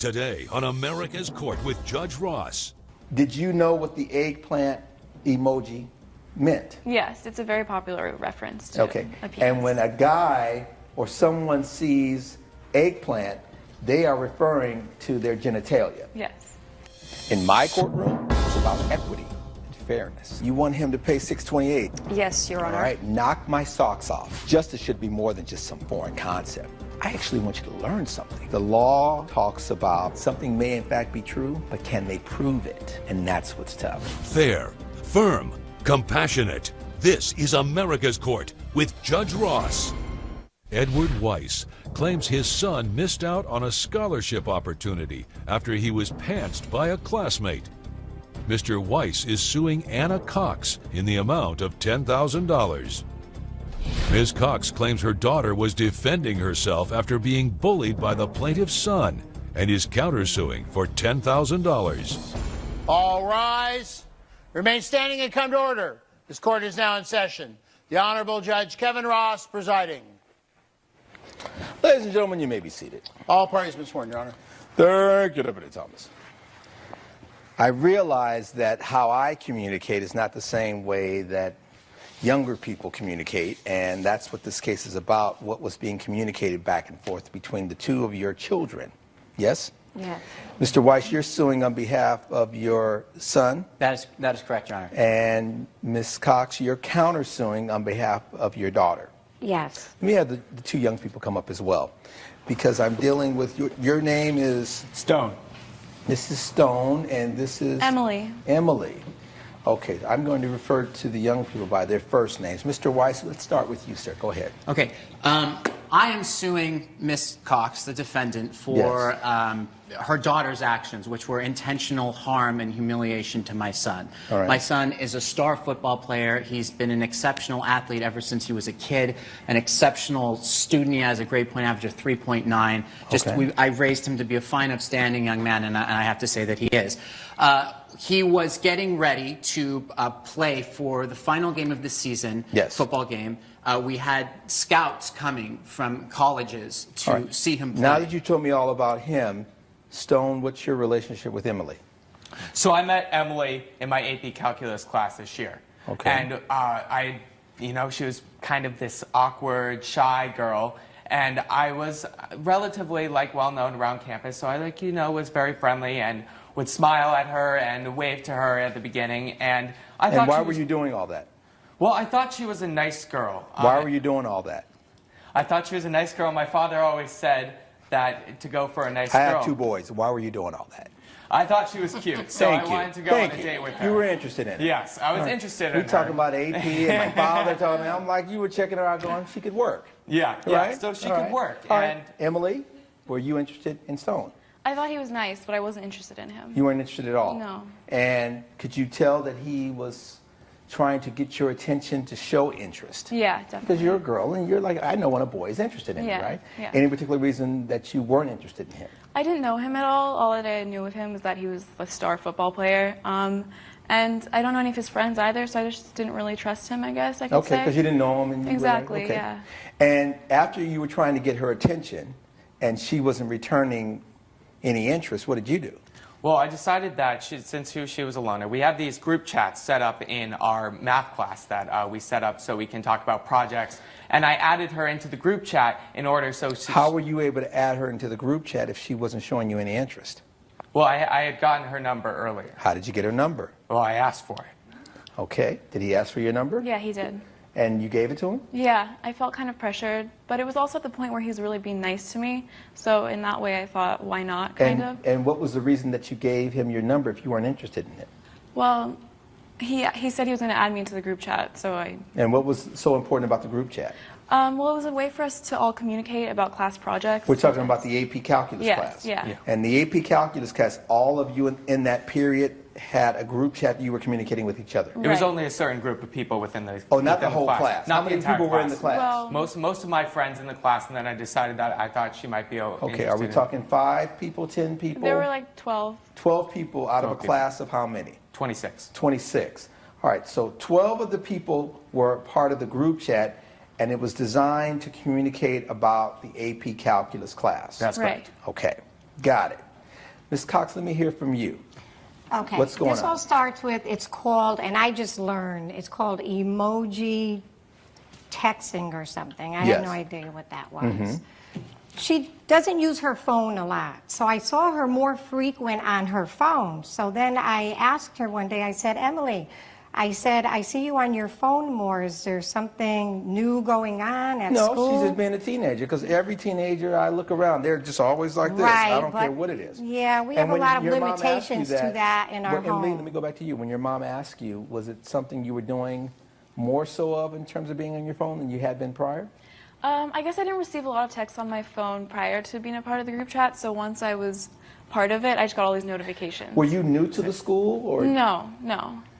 Today on America's Court with Judge Ross. Did you know what the eggplant emoji meant? Yes, it's a very popular reference to Okay. a penis. And when a guy or someone sees eggplant, they are referring to their genitalia. Yes. In my courtroom, it's about equity and fairness. You want him to pay $628. Yes, Your Honor. All right, knock my socks off. Justice should be more than just some foreign concept. I actually want you to learn something. The law talks about something may in fact be true, but can they prove it? And that's what's tough. Fair, firm, compassionate. This is America's Court with Judge Ross. Edward Weiss claims his son missed out on a scholarship opportunity after he was pantsed by a classmate. Mr. Weiss is suing Anna Cox in the amount of $10,000. Ms. Cox claims her daughter was defending herself after being bullied by the plaintiff's son and is countersuing for $10,000. All rise. Remain standing and come to order. This court is now in session. The Honorable Judge Kevin Ross presiding. Ladies and gentlemen, you may be seated. All parties been sworn, Your Honor. Thank you, Deputy Thomas. I realize that how I communicate is not the same way that younger people communicate, and that's what this case is about, what was being communicated back and forth between the two of your children. Yes? Yes. Mr. Weiss, you're suing on behalf of your son. That is correct, Your Honor. And Ms. Cox, you're countersuing on behalf of your daughter. Yes. Let me have the two young people come up as well, because I'm dealing with your name is Stone. Mrs. Stone, and this is Emily. Emily. Okay, I'm going to refer to the young people by their first names. Mr. Weiss, let's start with you, sir. Go ahead. Okay. I am suing Miss Cox, the defendant, for her daughter's actions, which were intentional harm and humiliation to my son. All right. My son is a star football player. He's been an exceptional athlete ever since he was a kid, an exceptional student. He has a grade point average of 3.9. Okay. I raised him to be a fine, upstanding young man, and I have to say that he is. He was getting ready to play for the final game of the season, Yes. football game. We had scouts coming from colleges to All right. see him play. Now that you told me all about him, Stone, what's your relationship with Emily? So I met Emily in my AP Calculus class this year. Okay. And she was kind of this awkward, shy girl. And I was relatively, well-known around campus. So I, was very friendly and would smile at her and wave to her at the beginning. And I thought why were you doing all that? Well, I thought she was a nice girl. Why were you doing all that? I thought she was a nice girl. My father always said that to go for a nice I girl. have two boys. Why were you doing all that? I thought she was cute, so Thank I you. wanted to go Thank on a you. date with her. You were interested in it. Yes, I was interested in her. We talking about AP and my father told me. I'm like, you were checking her out going, she could work. Yeah, Right? so she All could right. work. All And right. Emily, were you interested in Stone? I thought he was nice, but I wasn't interested in him. You weren't interested at all? No. And could you tell that he was trying to get your attention to show interest? Yeah, definitely. Because you're a girl and you're like, I know when a boy is interested in me, Yeah, right? yeah. Any particular reason that you weren't interested in him? I didn't know him at all. All that I knew of him was that he was a star football player. And I don't know any of his friends either, so I just didn't really trust him, I guess I could say. Okay, because you didn't know him. And you were Exactly, like, okay. yeah. And after you were trying to get her attention and she wasn't returning any interest, what did you do? well, I decided that since she was a loner, we have these group chats set up in our math class that we set up so we can talk about projects. And I added her into the group chat in order so she... How were you able to add her into the group chat if she wasn't showing you any interest? Well, I had gotten her number earlier. How did you get her number? Well, I asked for it. Okay. Did he ask for your number? Yeah, he did. And you gave it to him? Yeah, I felt kind of pressured, but it was also at the point where he was really being nice to me. So in that way, I thought, why not, kind of? And what was the reason that you gave him your number if you weren't interested in it? Well, he said he was going to add me into the group chat, so I... And what was so important about the group chat? Well, it was a way for us to all communicate about class projects. We're talking about the AP Calculus Yes, class. yeah. And the AP Calculus class, all of you in that period had a group chat you were communicating with each other. It was only a certain group of people within the Oh, not within the whole class. Not How many the entire people were in the class? Well, Most of my friends in the class, and then I decided that I thought she might be Okay, are we talking 5 people, 10 people? there were like 12. 12 people out of a 12 people. class of how many? 26. 26. All right, so 12 of the people were part of the group chat, and it was designed to communicate about the AP Calculus class. That's Right. correct. Okay, got it. Ms. Cox, let me hear from you. Okay. What's going This on? all starts with, it's called, and I just learned, it's called emoji texting or something. I Yes. had no idea what that was. She doesn't use her phone a lot, so I saw her more frequent on her phone. So then I asked her one day, I said, Emily, I said, I see you on your phone more. Is there something new going on at No, school? she's just being a teenager, because every teenager I look around, they're just always like this. Right, I don't care but- what it is. yeah, we And have a when lot of your mom asked you limitations to that in our and Lee, home. let me go back to you. When your mom asked you, was it something you were doing more so of in terms of being on your phone than you had been prior? I guess I didn't receive a lot of texts on my phone prior to being a part of the group chat, so once I was part of it, I just got all these notifications. Were you new to the school, or? No.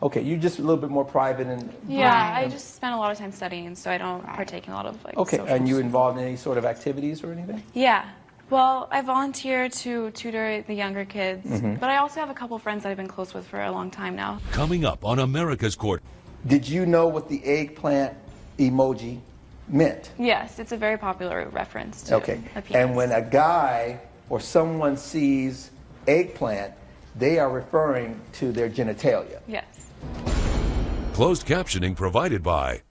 Okay, you're just a little bit more private and. Yeah, I just spent a lot of time studying, so I don't partake in a lot of like. Okay, social and you stuff. involved in any sort of activities or anything? Yeah. Well, I volunteer to tutor the younger kids, Mm-hmm. but I also have a couple friends that I've been close with for a long time now. Coming up on America's Court. Did you know what the eggplant emoji meant? Yes, it's a very popular reference to Okay, a penis. and when a guy or someone sees eggplant, they are referring to their genitalia. Yes. Closed captioning provided by.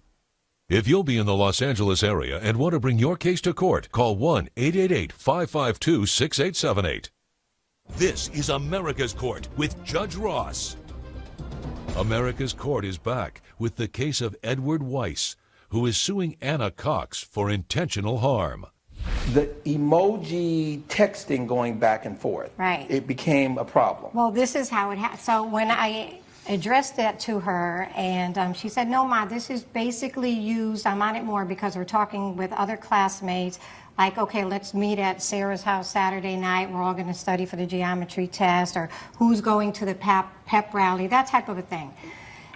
If you'll be in the Los Angeles area and want to bring your case to court, call 1-888-552-6878. This is America's Court with Judge Ross. America's Court is back with the case of Edward Weiss, who is suing Anna Cox for intentional harm. The emoji texting going back and forth, Right. it became a problem. Well, this is how it happened. So when I addressed that to her, and she said, no, Ma, this is basically used, I'm on it more because we're talking with other classmates, like, okay, let's meet at Sarah's house Saturday night, we're all going to study for the geometry test, or who's going to the pep rally, that type of a thing.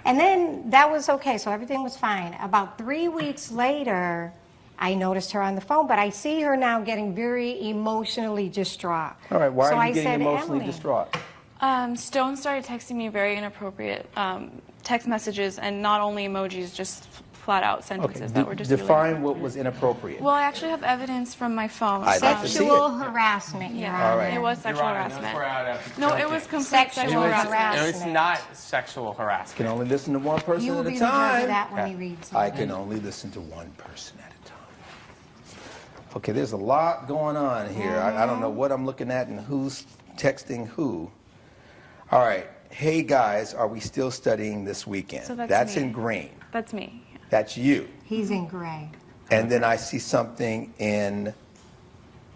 And then that was okay, so everything was fine. About 3 weeks later, I noticed her on the phone, but I see her now getting very emotionally distraught. All right, why So are I you getting said, emotionally Emily, distraught? Stone started texting me very inappropriate text messages, and not only emojis, just flat out sentences Okay, that were just really define what inappropriate. was inappropriate. Well, I actually have evidence from my phone. I'd like to see Sexual harassment, Your Yeah, All right. it was sexual Your Honor, harassment. those were out of No, it joking. was complete Sexual sexual harassment. harassment. It was not sexual harassment. Can only listen to one person You will at be a the judge time. of that when he reads I it. can only listen to one person at a time. Okay, there's a lot going on here. I don't know what I'm looking at and who's texting who. All right. Hey, guys, are we still studying this weekend? So that's me. in green. That's me. That's you. He's in gray. And then I see something in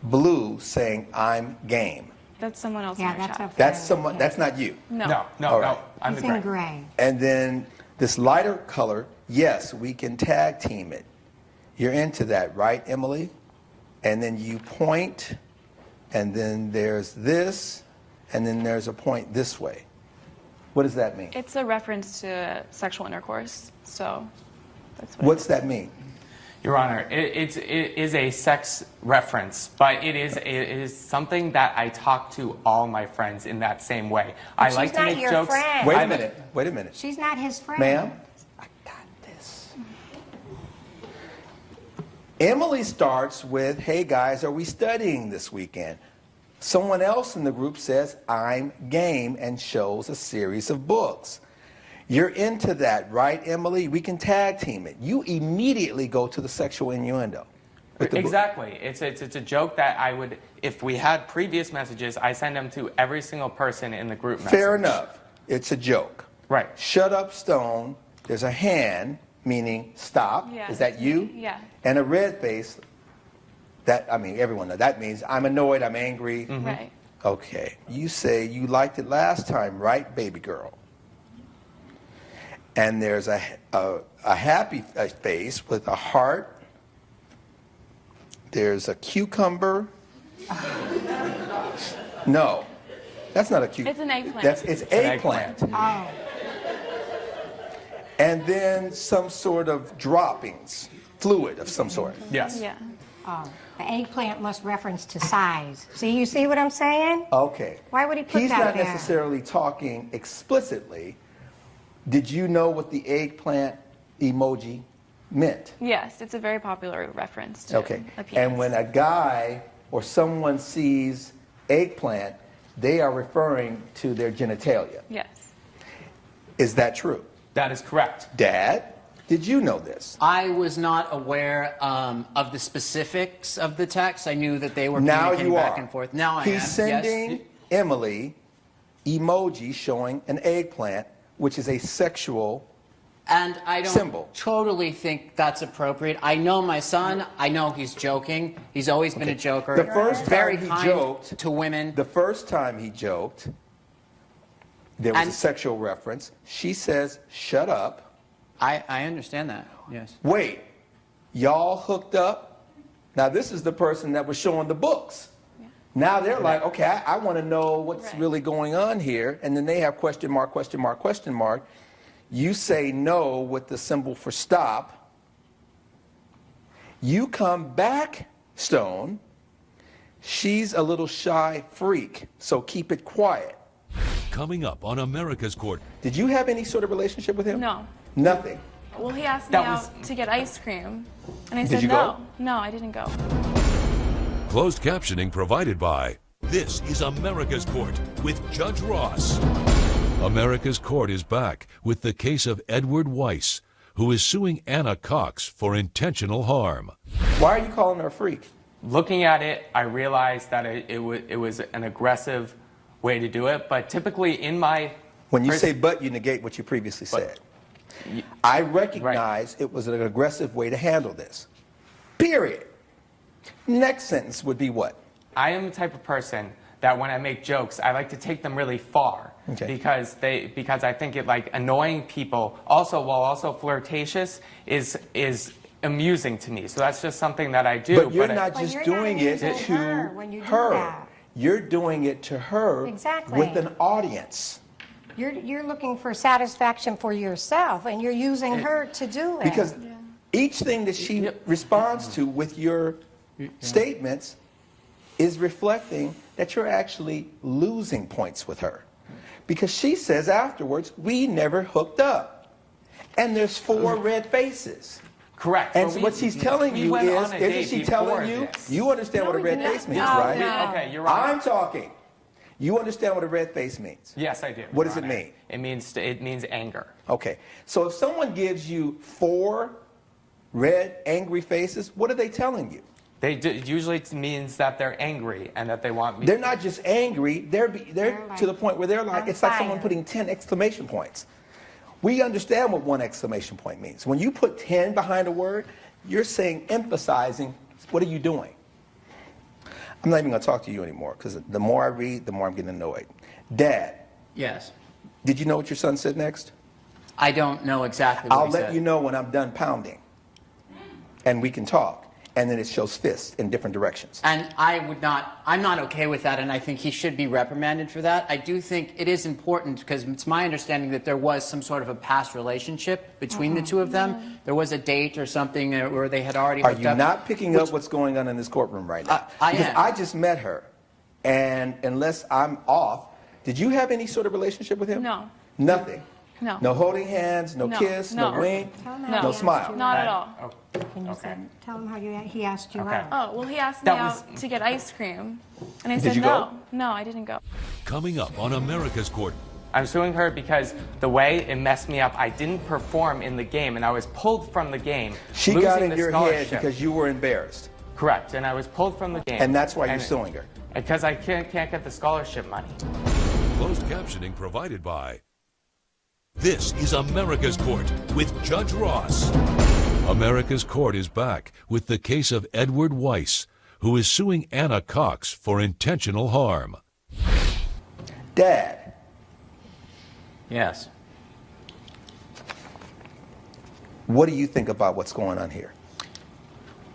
blue saying, I'm game. That's someone else Yeah, in our that's chat. a That's friend. someone, Yeah. that's not you. No. All right. I'm He's the in gray. gray. And then this lighter color, yes, we can tag team it. You're into that, right, Emily? And then you point, and then there's this, and then there's a point this way. What does that mean? It's a reference to sexual intercourse, so that's what What's that mean? Your Honor, it is a sex reference, but it is something that I talk to all my friends in that same way. I she's like to not make your jokes. friend. Wait a I'm minute. Wait a minute. She's not his friend. Ma'am, I got this. Emily starts with, hey guys, are we studying this weekend? Someone else in the group says, I'm game, and shows a series of books. You're into that, right, Emily? We can tag team it. You immediately go to the sexual innuendo. with the book. Exactly. It's a joke that I would, if we had previous messages, I send them to every single person in the group message. Fair enough. It's a joke. Right. Shut up, Stone. There's a hand, meaning stop. Yeah, Is that that's you? me. Yeah. And a red face. Everyone knows. That means I'm annoyed, I'm angry. Right. Okay. You say you liked it last time, right, baby girl? And there's a happy face with a heart. There's a cucumber. No, that's not a cucumber. It's an eggplant. It's eggplant. Oh, And then some sort of droppings, fluid of some sort. Yes. Yeah. oh. The eggplant must reference to size. See, you see what I'm saying? Okay. Why would he put He's that not there? necessarily talking explicitly. Did you know what the eggplant emoji meant? Yes, it's a very popular reference to Okay. a penis. And when a guy or someone sees eggplant, they are referring to their genitalia. Yes. Is that true? That is correct. Dad, did you know this? I was not aware of the specifics of the text. I knew that they were Now communicating you are. back and forth. Now I am. He's sending Yes. Emily emoji showing an eggplant, which is a sexual And I don't symbol. totally think that's appropriate. I know my son. I know he's joking. He's always been a joker. The first very time he kind joked to women. The first time he joked, there was And- a sexual reference. She says, "Shut up." I understand that. Yes. Wait, y'all hooked up? Now this is the person that was showing the books. Now they're like, okay, I want to know what's Right. really going on here. And then they have question mark, question mark, question mark. You say no with the symbol for stop. You come back, Stone. She's a little shy freak, so keep it quiet. Coming up on America's Court, Did you have any sort of relationship with him? No. Nothing. Well, he asked me That out was- to get ice cream, and I Did said you no. go? No, I didn't go. closed captioning provided by This is America's Court with Judge Ross. America's Court is back with the case of Edward Weiss, who is suing Anna Cox for intentional harm. Why are you calling her a freak? Looking at it, I realized that it was an aggressive way to do it, but typically in my... When you say but, you negate what you previously said. I recognize it was an aggressive way to handle this. Period. Next sentence would be what? I am the type of person that when I make jokes, I like to take them really far. Okay. Because I think it like annoying people also while also flirtatious is amusing to me. So that's just something that I do. But you're I- not But just you're not doing it using to her when you do her. that. You're doing it to her Exactly. with an audience. You're looking for satisfaction for yourself, and you're using her to do it. Because each thing that she responds to with your statements is reflecting that you're actually losing points with her. Because she says afterwards, we never hooked up. And there's 4 red faces. Correct. And But so what she's telling we you went is, on a date isn't she before telling you, this. you understand what a red face means, No, right? no. Okay, you're right. I'm talking. You understand what a red face means? Yes, I do. What Your does it Honor. mean? It means anger. Okay. So if someone gives you 4 red, angry faces, what are they telling you? Usually it means that they're angry and that they want me. They're not just angry, they're like, to the point where they're like, "I'm it's like someone fired." putting 10 exclamation points. We understand what 1 exclamation point means. When you put 10 behind a word, you're saying, emphasizing, what are you doing? I'm not even going to talk to you anymore, because the more I read, the more I'm getting annoyed. Dad, Yes. did you know what your son said next? I don't know exactly what I'll he let said. you know when I'm done pounding, and we can talk. And then it shows fists in different directions. And I'm not okay with that, and I think he should be reprimanded for that. I do think it is important, because it's my understanding that there was some sort of a past relationship between the two of them. There was a date or something where they had already Are hooked you up. not picking up what's going on in this courtroom right now? I Because am. I just met her, and unless I'm off, did you have any sort of relationship with him? No. Nothing? No. No holding hands, no No. kiss, no No. wink, Tell him how No. he no asked smile? you Not out. at all. Can you Okay. say, tell him how he asked you Okay. out. Oh, well, he asked me That was- out to get ice cream, and I Did said you no. go? No, I didn't go. Coming up on America's Court, I'm suing her because the way it messed me up, I didn't perform in the game, and I was pulled from the game. She losing got in the your head scholarship. because you were embarrassed. Correct, and I was pulled from the game. And that's why you're suing her. Because I can't get the scholarship money. closed captioning provided by This is America's Court with Judge Ross. America's Court is back with the case of Edward Weiss, who is suing Anna Cox for intentional harm. Dad, Yes. what do you think about what's going on here?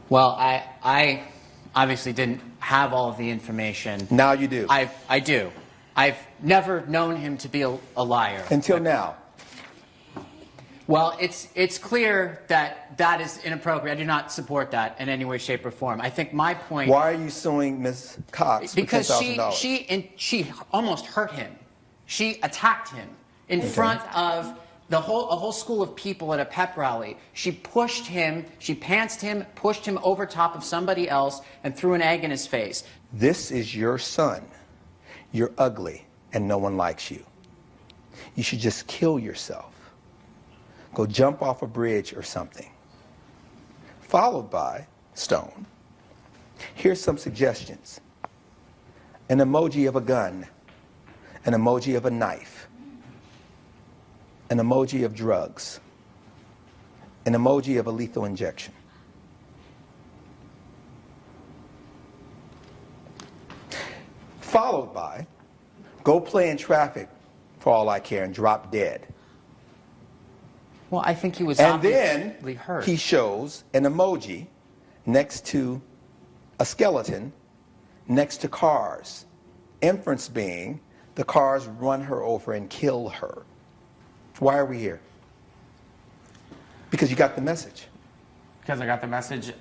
Well, I obviously didn't have all of the information. Now you do. I do. I've never known him to be a liar. Until now. Well, it's clear that that is inappropriate. I do not support that in any way, shape, or form. I think my point... Why are you suing Ms. Cox for Because $10,000? she almost hurt him. She attacked him in front of a whole school of people at a pep rally. She pushed him, she pantsed him, pushed him over top of somebody else, and threw an egg in his face. This is your son. you're ugly and no one likes you. You should just kill yourself. Go jump off a bridge or something. Followed by stone. Here's some suggestions. An emoji of a gun, an emoji of a knife, an emoji of drugs, an emoji of a lethal injection. Followed by, go play in traffic for all I care and drop dead. Well, I think he was And obviously then hurt. he shows an emoji next to a skeleton next to cars. Inference being the cars run her over and kill her. Why are we here? Because you got the message. Because I got the message.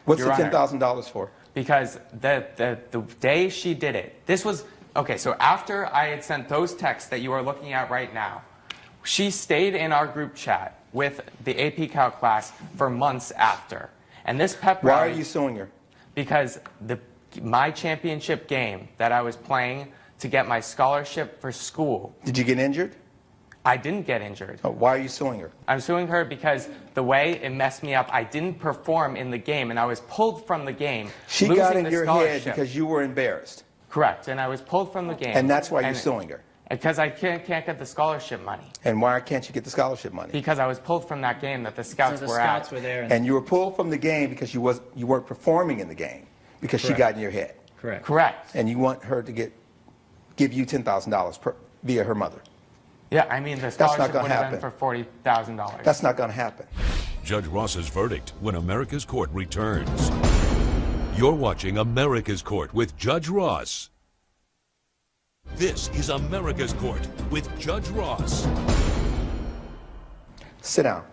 What's Your the Honor, $10,000 for? Because the day she did it, this was, okay, so after I had sent those texts that you are looking at right now, she stayed in our group chat with the AP Calc class for months after. And this pep Why are rally, you suing her? because my championship game that I was playing to get my scholarship for school, Did you get injured? I didn't get injured. Oh, why are you suing her? I'm suing her because the way it messed me up, I didn't perform in the game, and I was pulled from the game, She losing got in the your head scholarship. because you were embarrassed. Correct, and I was pulled from the game. And that's why you're suing her. Because I can't get the scholarship money. And why can't you get the scholarship money? Because I was pulled from that game that the scouts So the were scouts at. were there. And you were pulled from the game because you weren't performing in the game because she Correct. got in your head. Correct. Correct. And you want her to give you $10,000 via her mother. Yeah, I mean, the not scholarship gonna would have been happen. for $40,000. That's not going to happen. Judge Ross's verdict when America's Court returns. You're watching America's Court with Judge Ross. This is America's Court with Judge Ross. Sit down.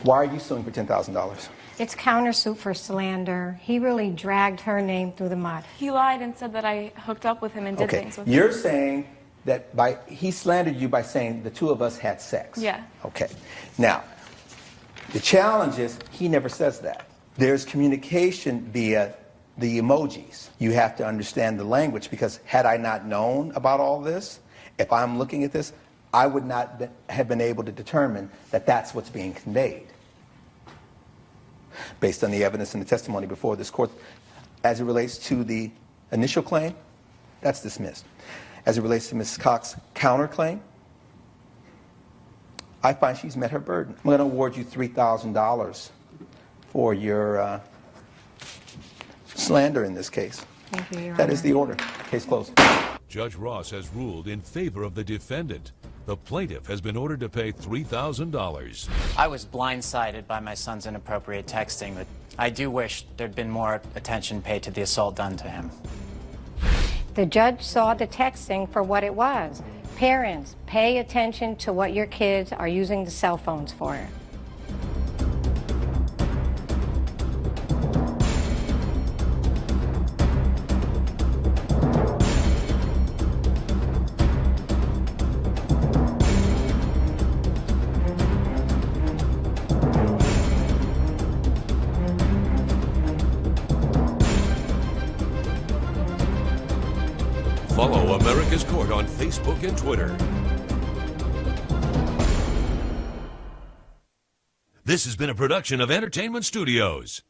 Why are you suing for $10,000? It's countersuit for slander. He really dragged her name through the mud. He lied and said that I hooked up with him and did Okay, things with him. you're saying that he slandered you by saying the two of us had sex. Yeah. Okay. Now, the challenge is he never says that. There's communication via the emojis. You have to understand the language because had I not known about all this, if I'm looking at this, I would not have been able to determine that that's what's being conveyed. Based on the evidence and the testimony before this court, as it relates to the initial claim, that's dismissed. As it relates to Mrs. Cox's counterclaim, I find she's met her burden. I'm going to award you $3,000 for your slander in this case. Thank you, Your That is Honor. the order. Case closed. Judge Ross has ruled in favor of the defendant. The plaintiff has been ordered to pay $3,000. I was blindsided by my son's inappropriate texting, but I do wish there'd been more attention paid to the assault done to him. The judge saw the texting for what it was. Parents, pay attention to what your kids are using the cell phones for. Follow America's Court on Facebook and Twitter. This has been a production of Entertainment Studios.